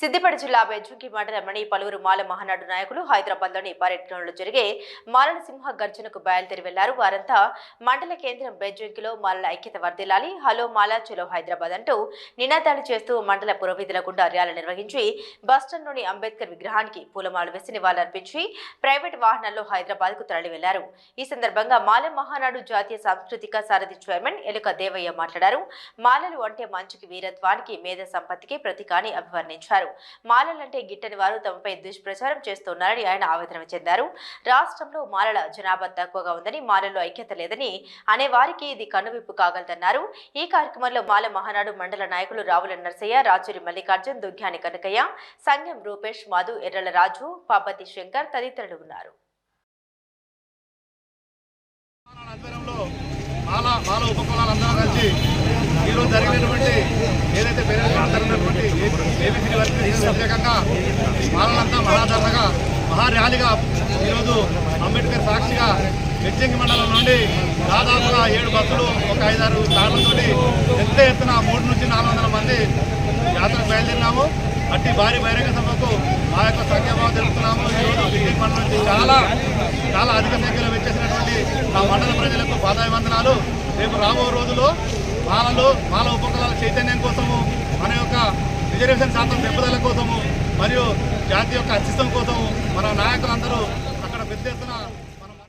సిద్దిపేట జిల్లా బెజ్జంకి మండలంలోని పలువురు మాల మహానాడు నాయకులు హైదరాబాద్లోని పర్యటనలో జరిగే మాలల సింహ గర్జనకు బయలుదేరి వెళ్లారు. వారంతా మండల కేంద్రం బెజ్జంకిలో మాలల ఐక్యత వర్ధిల్లాలి, హలో మాలా చలో హైదరాబాద్ అంటూ నినాదాలు చేస్తూ మండల పురోవిధుల గుండా ర్యాలీ నిర్వహించి బస్టాండ్లోని అంబేద్కర్ విగ్రహానికి పూలమాలలు వేసి నివాళులర్పించి ప్రైవేట్ వాహనాల్లో హైదరాబాద్ కు తరలి వెళ్లారు. ఈ సందర్భంగా మాల మహానాడు జాతీయ సాంస్కృతిక సారథి చైర్మన్ ఎలుక దేవయ్య మాట్లాడారు. మాలలు అంటే మంచికి, వీరత్వానికి, మేధ సంపత్తికి ప్రతీక అని అభివర్ణించారు. మాలలంటే గిట్టని వారు తమపై దుష్ప్రచారం చేస్తున్నారని ఆయన ఆవేదన చెందారు. రాష్ట్రంలో మాలల జనాభా తక్కువగా ఉందని, మాలల్లో ఐక్యత లేదని అనే వారికి ఇది కన్నువిప్పు కాగలదన్నారు. ఈ కార్యక్రమంలో మాల మహానాడు మండల నాయకులు రావుల నర్సయ్య, రాచూరి మల్లికార్జున్, దుగ్గ్యాని కనకయ్య, సంగం రూపేష్, మధు, ఎర్రల రాజు, పాపతి శంకర్ తదితరులు ఉన్నారు. మాల ఉపకులాలందరూ కలిసి ఈరోజు జరిగినటువంటి ఏదైతే ఉన్నటువంటి ఏబీసీ వ్యతిరేకంగా మాలలంతా మహాధరణగా మహార్యాలీగా ఈరోజు అంబేద్కర్ సాక్షిగా బెజ్జంకి మండలం నుండి దాదాపుగా 7 బస్సులు ఒక 5-6 కార్లతో పెద్ద ఎత్తున 300 నుంచి 400 మంది యాత్రకు బయలుదేరినాము. అట్టి భారీ బహిరంగ సభకు మా యొక్క సంఖ్యాభావం జరుపుతున్నాము. ఈరోజు బెజ్జంకి మండలం నుంచి చాలా అధిక సంఖ్యలో వచ్చేసినటువంటి నా మండల ప్రజలకు పాదాభివందనాలు. రేపు రాబో రోజుల్లో మాల ఉపకులాల చైతన్యం కోసము, మన యొక్క రిజర్వేషన్ శాతం పెంపుదల కోసము మరియు జాతి యొక్క అస్తిత్వం కోసము మన నాయకులందరూ